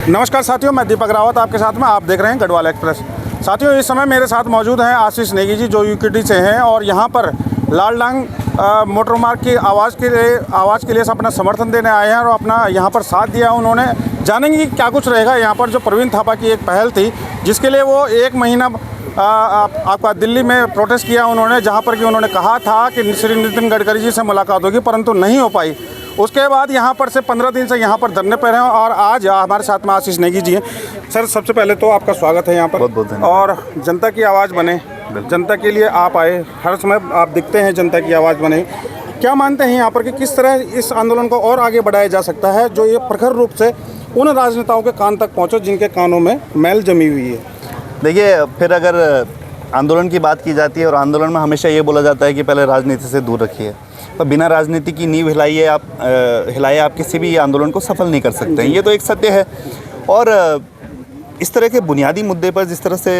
नमस्कार साथियों, मैं दीपक रावत आपके साथ में। आप देख रहे हैं गढ़वाल एक्सप्रेस। साथियों, इस समय मेरे साथ मौजूद हैं आशीष नेगी जी, जो यूकेटी से हैं और यहाँ पर लालडांग मोटर मार्ग की आवाज़ के लिए अपना समर्थन देने आए हैं और अपना यहाँ पर साथ दिया उन्होंने। जानेंगे कि क्या कुछ रहेगा यहाँ पर। जो प्रवीण थापा की एक पहल थी जिसके लिए वो 1 महीना आपका दिल्ली में प्रोटेस्ट किया उन्होंने, जहाँ पर कि उन्होंने कहा था कि श्री नितिन गडकरी जी से मुलाकात होगी, परंतु नहीं हो पाई। उसके बाद यहाँ पर से 15 दिन से यहाँ पर धरने पर हैं और आज हमारे साथ में आशीष नेगी जी हैं। सर, सबसे पहले तो आपका स्वागत है यहाँ पर। बहुत बहुत और जनता की आवाज़ बने, जनता के लिए आप आए, हर समय आप दिखते हैं, जनता की आवाज़ बने। क्या मानते हैं यहाँ पर कि किस तरह इस आंदोलन को और आगे बढ़ाया जा सकता है, जो ये प्रखर रूप से उन राजनेताओं के कान तक पहुँचे जिनके कानों में मैल जमी हुई है? देखिए, फिर अगर आंदोलन की बात की जाती है और आंदोलन में हमेशा ये बोला जाता है कि पहले राजनीति से दूर रखिए, तो बिना राजनीति की नींव हिलाए आप किसी भी आंदोलन को सफल नहीं कर सकते हैं। ये तो एक सत्य है। और इस तरह के बुनियादी मुद्दे पर जिस तरह से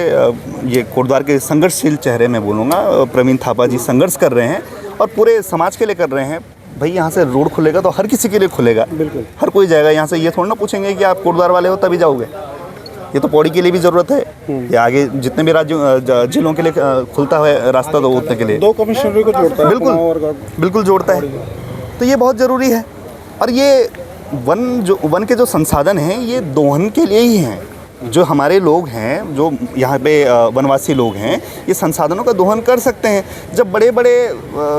ये कोटद्वार के संघर्षशील चेहरे में बोलूँगा, प्रवीण थापा जी संघर्ष कर रहे हैं और पूरे समाज के लिए कर रहे हैं। भाई, यहाँ से रोड खुलेगा तो हर किसी के लिए खुलेगा, बिल्कुल हर कोई जाएगा यहाँ से। ये थोड़ा ना पूछेंगे कि आप कोटद्वार वाले हो तभी जाओगे। ये तो पौड़ी के लिए भी ज़रूरत है, या आगे जितने भी राज्यों जिलों के लिए खुलता है रास्ता, तो उतने के लिए 2 कमिश्नरी को जोड़ता है, बिल्कुल जोड़ता है। तो ये बहुत ज़रूरी है। और ये वन के जो संसाधन हैं, ये दोहन के लिए ही हैं। जो हमारे लोग हैं, जो यहाँ पे वनवासी लोग हैं, ये संसाधनों का दोहन कर सकते हैं। जब बड़े बड़े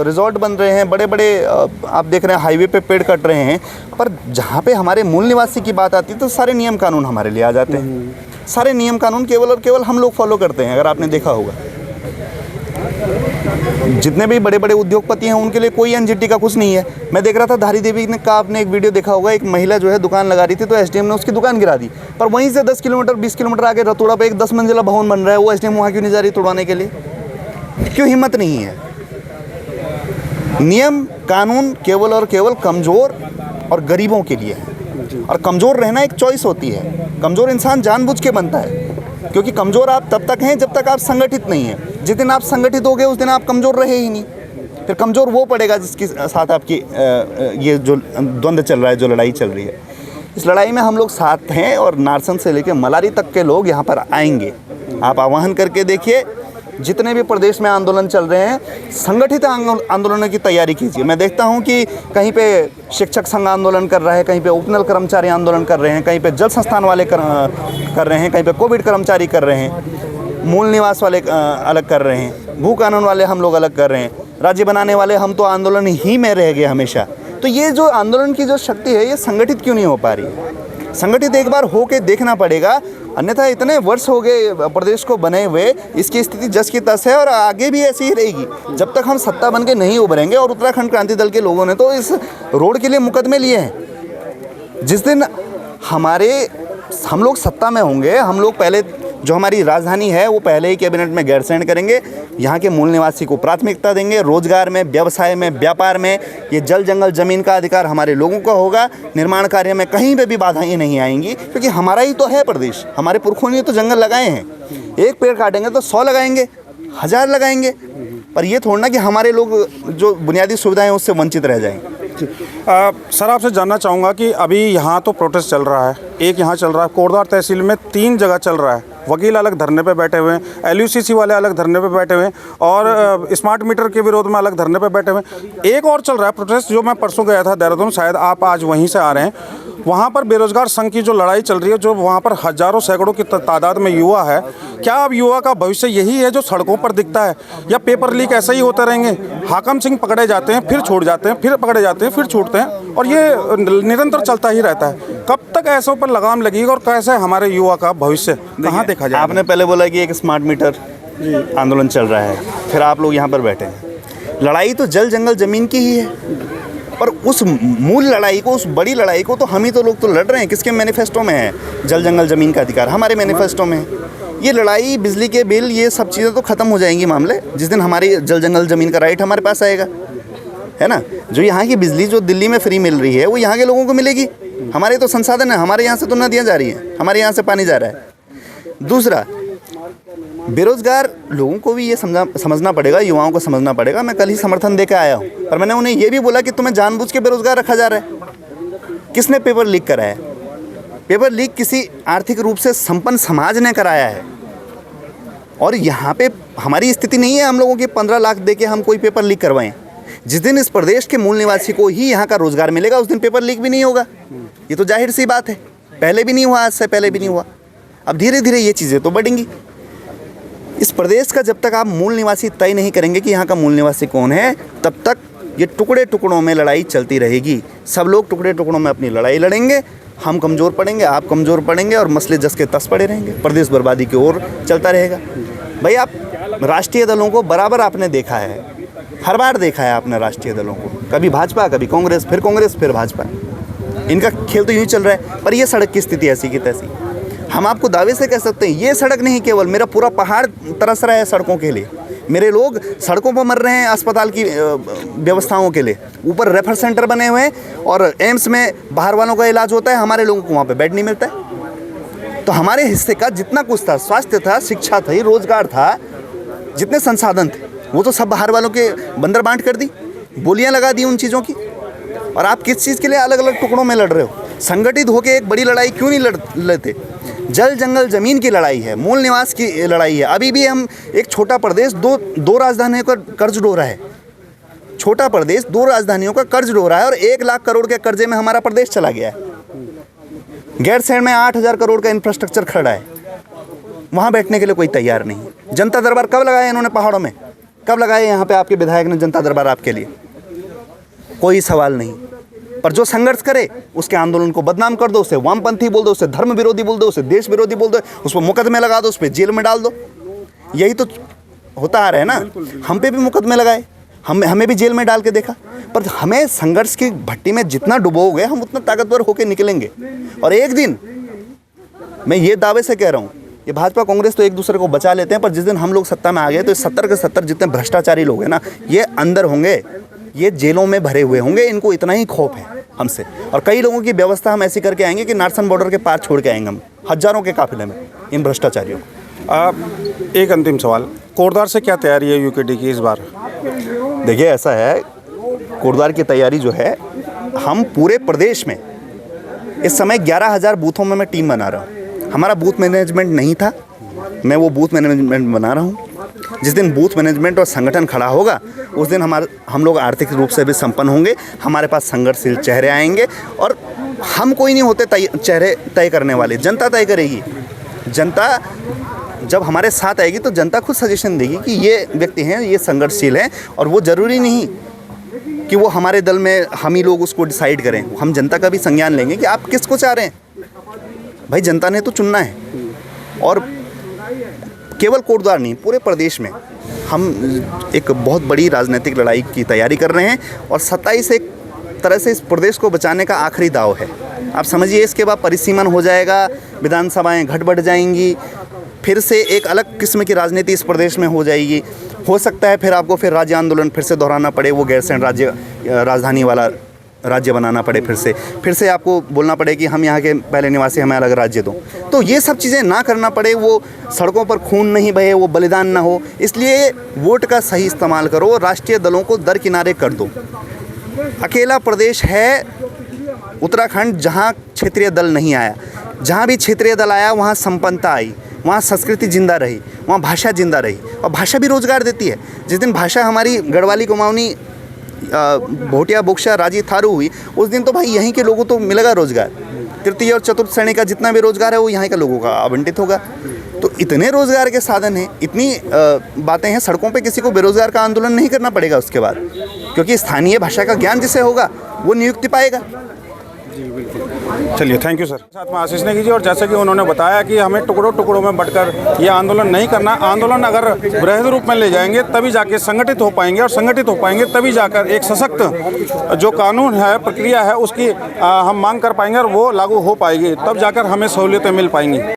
रिजॉर्ट बन रहे हैं, बड़े बड़े आप देख रहे हैं हाईवे पे पेड़ कट रहे हैं, पर जहाँ पे हमारे मूल निवासी की बात आती है तो सारे नियम कानून हमारे लिए आ जाते हैं। सारे नियम कानून केवल और केवल हम लोग फॉलो करते हैं। अगर आपने देखा होगा, जितने भी बड़े बड़े उद्योगपति हैं उनके लिए कोई एनजीटी का कुछ नहीं है। मैं देख रहा था धारी देवी का, आपने एक वीडियो देखा होगा, एक महिला जो है दुकान लगा रही थी तो एसडीएम ने उसकी दुकान गिरा दी। पर वहीं से 10 किलोमीटर 20 किलोमीटर आगे रतोड़ा पे एक 10 मंजिला भवन बन रहा है, वो एसडीएम वहाँ क्यों नहीं जा रही तोड़वाने के लिए? क्यों हिम्मत नहीं है? नियम कानून केवल और केवल कमज़ोर और गरीबों के लिए है। और कमज़ोर रहना एक चॉइस होती है। कमज़ोर इंसान जानबूझ के बनता है, क्योंकि कमज़ोर आप तब तक हैं जब तक आप संगठित नहीं हैं। जिस दिन आप संगठित हो गए उस दिन आप कमज़ोर रहे ही नहीं। फिर कमज़ोर वो पड़ेगा जिसके साथ आपकी ये जो द्वंद्व चल रहा है, जो लड़ाई चल रही है, इस लड़ाई में हम लोग साथ हैं। और नारसन से लेकर मलारी तक के लोग यहाँ पर आएंगे। आप आह्वान करके देखिए, जितने भी प्रदेश में आंदोलन चल रहे हैं, संगठित आंदोलनों की तैयारी कीजिए। मैं देखता हूं कि कहीं पे शिक्षक संघ आंदोलन कर रहा है, कहीं पे उपनल कर्मचारी आंदोलन कर रहे हैं, कहीं पे जल संस्थान वाले कर रहे हैं, कहीं पे कोविड कर्मचारी कर रहे हैं, मूल निवास वाले अलग कर रहे हैं, भू कानून वाले हम लोग अलग कर रहे हैं, राज्य बनाने वाले हम तो आंदोलन ही में रह गए हमेशा। तो ये जो आंदोलन की जो शक्ति है, ये संगठित क्यों नहीं हो पा रही है? संगठित एक बार हो के देखना पड़ेगा, अन्यथा इतने वर्ष हो गए प्रदेश को बने हुए, इसकी स्थिति जस की तस है और आगे भी ऐसी ही रहेगी जब तक हम सत्ता बन के नहीं उभरेंगे। और उत्तराखंड क्रांति दल के लोगों ने तो इस रोड के लिए मुकदमे लिए हैं। जिस दिन हम लोग सत्ता में होंगे, हम लोग पहले जो हमारी राजधानी है वो पहले ही कैबिनेट में गैरसैंण करेंगे, यहाँ के मूल निवासी को प्राथमिकता देंगे, रोजगार में, व्यवसाय में, व्यापार में। ये जल जंगल जमीन का अधिकार हमारे लोगों का होगा। निर्माण कार्य में कहीं पे भी बाधाएं नहीं आएंगी, क्योंकि हमारा ही तो है प्रदेश। हमारे पुरखों ने तो जंगल लगाए हैं। एक पेड़ काटेंगे तो 100 लगाएंगे, 1000 लगाएंगे। पर ये थोड़ा ना कि हमारे लोग जो बुनियादी सुविधाएं उससे वंचित रह जाएंगे। सर, आपसे जानना चाहूँगा कि अभी यहाँ तो प्रोटेस्ट चल रहा है, एक यहाँ चल रहा है, कोटद्वार तहसील में 3 जगह चल रहा है। वकील अलग धरने पे बैठे हुए हैं, LUCC वाले अलग धरने पे बैठे हुए हैं और स्मार्ट मीटर के विरोध में अलग धरने पे बैठे हुए हैं। एक और चल रहा है प्रोटेस्ट, जो मैं परसों गया था देहरादून, शायद आप आज वहीं से आ रहे हैं। वहाँ पर बेरोजगार संघ की जो लड़ाई चल रही है, जो वहाँ पर हजारों सैकड़ों की तादाद में युवा है। क्या अब युवा का भविष्य यही है जो सड़कों पर दिखता है, या पेपर लीक ऐसे ही होते रहेंगे? हाकम सिंह पकड़े जाते हैं, फिर छोड़ जाते हैं, फिर पकड़े जाते हैं, फिर छूटते हैं, और ये निरंतर चलता ही रहता है। कब तक ऐसों पर लगाम लगेगी और कैसे हमारे युवा का भविष्य कहाँ देखा जाए? आपने पहले बोला कि एक स्मार्ट मीटर आंदोलन चल रहा है, फिर आप लोग यहाँ पर बैठे हैं। लड़ाई तो जल जंगल जमीन की ही है, पर उस मूल लड़ाई को, उस बड़ी लड़ाई को तो हम ही तो लोग तो लड़ रहे हैं। किसके मैनिफेस्टो में है जल जंगल जमीन का अधिकार? हमारे मैनिफेस्टो में है। ये लड़ाई, बिजली के बिल, ये सब चीज़ें तो ख़त्म हो जाएंगी मामले जिस दिन हमारी जल जंगल ज़मीन का राइट हमारे पास आएगा, है ना। जो यहाँ की बिजली जो दिल्ली में फ्री मिल रही है वो यहाँ के लोगों को मिलेगी। हमारे तो संसाधन है, हमारे यहाँ से तो नदियाँ जा रही हैं, हमारे यहाँ से पानी जा रहा है। दूसरा, बेरोजगार लोगों को भी ये समझना पड़ेगा, युवाओं को समझना पड़ेगा। मैं कल ही समर्थन दे के आया हूँ, पर मैंने उन्हें ये भी बोला कि तुम्हें जानबूझ के बेरोजगार रखा जा रहा है। किसने पेपर लीक कराया? पेपर लीक किसी आर्थिक रूप से संपन्न समाज ने कराया है। और यहाँ पे हमारी स्थिति नहीं है हम लोगों के 15 लाख दे के हम कोई पेपर लीक करवाएं। जिस दिन इस प्रदेश के मूल निवासी को ही यहाँ का रोजगार मिलेगा उस दिन पेपर लीक भी नहीं होगा। ये तो जाहिर सी बात है, पहले भी नहीं हुआ, आज से पहले भी नहीं हुआ। अब धीरे धीरे ये चीज़ें तो बढ़ेंगी। इस प्रदेश का जब तक आप मूल निवासी तय नहीं करेंगे कि यहाँ का मूल निवासी कौन है, तब तक ये टुकड़े टुकड़ों में लड़ाई चलती रहेगी। सब लोग टुकड़े टुकड़ों में अपनी लड़ाई लड़ेंगे, हम कमज़ोर पड़ेंगे, आप कमज़ोर पड़ेंगे और मसले जस के तस पड़े रहेंगे, प्रदेश बर्बादी की ओर चलता रहेगा। भाई आप राष्ट्रीय दलों को बराबर आपने देखा है, हर बार देखा है आपने राष्ट्रीय दलों को, कभी भाजपा कभी कांग्रेस, फिर भाजपा। इनका खेल तो यूँ चल रहा है। पर ये सड़क की स्थिति ऐसी की तैसी। हम आपको दावे से कह सकते हैं ये सड़क नहीं, केवल मेरा पूरा पहाड़ तरस रहा है सड़कों के लिए। मेरे लोग सड़कों पर मर रहे हैं अस्पताल की व्यवस्थाओं के लिए। ऊपर रेफर सेंटर बने हुए हैं और एम्स में बाहर वालों का इलाज होता है, हमारे लोगों को वहाँ पे बेड नहीं मिलता है। तो हमारे हिस्से का जितना कुछ था, स्वास्थ्य था, शिक्षा थी, रोजगार था, जितने संसाधन थे, वो तो सब बाहर वालों के बंदर बांट कर दी, बोलियाँ लगा दी उन चीज़ों की। और आप किस चीज़ के लिए अलग अलग टुकड़ों में लड़ रहे हो? संगठित होकर एक बड़ी लड़ाई क्यों नहीं लड़ लेते? जल जंगल ज़मीन की लड़ाई है, मूल निवास की लड़ाई है। अभी भी हम एक छोटा प्रदेश दो राजधानियों का कर्ज ढो रहा है। छोटा प्रदेश 2 राजधानियों का कर्ज ढो रहा है और 1 लाख करोड़ के कर्जे में हमारा प्रदेश चला गया है। गैरसैंण में 8,000 करोड़ का इंफ्रास्ट्रक्चर खड़ा है, वहाँ बैठने के लिए कोई तैयार नहीं। जनता दरबार कब लगाए इन्होंने पहाड़ों में? कब लगाए यहाँ पे आपके विधायक ने जनता दरबार आपके लिए? कोई सवाल नहीं। पर जो संघर्ष करे उसके आंदोलन को बदनाम कर दो, उसे वामपंथी बोल दो, उसे धर्म विरोधी बोल दो, उसे देश विरोधी बोल दो, उस पर मुकदमे लगा दो, उस पर जेल में डाल दो। यही तो होता आ रहा है ना। हम पे भी मुकदमे लगाए, हमें भी जेल में डाल के देखा। पर हमें संघर्ष की भट्टी में जितना डुबोगे हम उतना ताकतवर होकर निकलेंगे। और एक दिन मैं ये दावे से कह रहा हूँ, ये भाजपा कांग्रेस तो एक दूसरे को बचा लेते हैं, पर जिस दिन हम लोग सत्ता में आ गए तो 70 के 70 जितने भ्रष्टाचारी लोग हैं ना, ये अंदर होंगे, ये जेलों में भरे हुए होंगे। इनको इतना ही खौफ है हमसे। और कई लोगों की व्यवस्था हम ऐसी करके आएंगे कि नारसन बॉर्डर के पार छोड़ के आएंगे हम, हजारों के काफिले में इन भ्रष्टाचारियों को। एक अंतिम सवाल, कोटद्वार से क्या तैयारी है यूकेडी की इस बार? देखिए ऐसा है, कोटद्वार की तैयारी जो है, हम पूरे प्रदेश में इस समय 11,000 बूथों में मैं टीम बना रहा हूँ। हमारा बूथ मैनेजमेंट नहीं था, मैं वो बूथ मैनेजमेंट बना रहा हूँ। जिस दिन बूथ मैनेजमेंट और संगठन खड़ा होगा उस दिन हम लोग आर्थिक रूप से भी संपन्न होंगे। हमारे पास संघर्षशील चेहरे आएंगे और हम कोई नहीं होते चेहरे तय करने वाले, जनता तय करेगी। जनता जब हमारे साथ आएगी तो जनता खुद सजेशन देगी कि ये व्यक्ति हैं, ये संघर्षशील हैं। और वो ज़रूरी नहीं कि वो हमारे दल में हम ही लोग उसको डिसाइड करें। हम जनता का भी संज्ञान लेंगे कि आप किसको चाह रहे हैं। भाई जनता ने तो चुनना है। और केवल कोटद्वार नहीं, पूरे प्रदेश में हम एक बहुत बड़ी राजनीतिक लड़ाई की तैयारी कर रहे हैं। और 27 एक तरह से इस प्रदेश को बचाने का आखिरी दाव है। आप समझिए, इसके बाद परिसीमन हो जाएगा, विधानसभाएं घट बढ़ जाएंगी, फिर से एक अलग किस्म की राजनीति इस प्रदेश में हो जाएगी। हो सकता है फिर आपको फिर राज्य आंदोलन फिर से दोहराना पड़े, वो गैरसैंण राज्य राजधानी वाला राज्य बनाना पड़े, फिर से आपको बोलना पड़े कि हम यहाँ के पहले निवासी, हमें अलग राज्य दो। तो ये सब चीज़ें ना करना पड़े, वो सड़कों पर खून नहीं बहे, वो बलिदान ना हो, इसलिए वोट का सही इस्तेमाल करो। राष्ट्रीय दलों को दरकिनारे कर दो। अकेला प्रदेश है उत्तराखंड जहाँ क्षेत्रीय दल नहीं आया। जहाँ भी क्षेत्रीय दल आया वहाँ संपन्नता आई, वहाँ संस्कृति जिंदा रही, वहाँ भाषा जिंदा रही। और भाषा भी रोजगार देती है। जिस दिन भाषा हमारी गढ़वाली, कुमाऊनी, भोटिया, बोक्शा, राजी, थारू हुई, उस दिन तो भाई यहीं के लोगों को मिलेगा रोजगार। तृतीय और चतुर्थ श्रेणी का जितना भी रोजगार है वो यहाँ के लोगों का आवंटित होगा। तो इतने रोजगार के साधन हैं, इतनी बातें हैं। सड़कों पे किसी को बेरोजगार का आंदोलन नहीं करना पड़ेगा उसके बाद, क्योंकि स्थानीय भाषा का ज्ञान जिसे होगा वो नियुक्ति पाएगा। चलिए, थैंक यू सर। साथ में आशीष ने कीजिए। और जैसे कि उन्होंने बताया कि हमें टुकड़ों टुकड़ों में बंटकर ये आंदोलन नहीं करना। आंदोलन अगर बृहद रूप में ले जाएंगे तभी जाके संगठित हो पाएंगे, और संगठित हो पाएंगे तभी जाकर एक सशक्त जो कानून है, प्रक्रिया है, उसकी हम मांग कर पाएंगे और वो लागू हो पाएगी। तब जाकर हमें सहूलियतें मिल पाएंगी।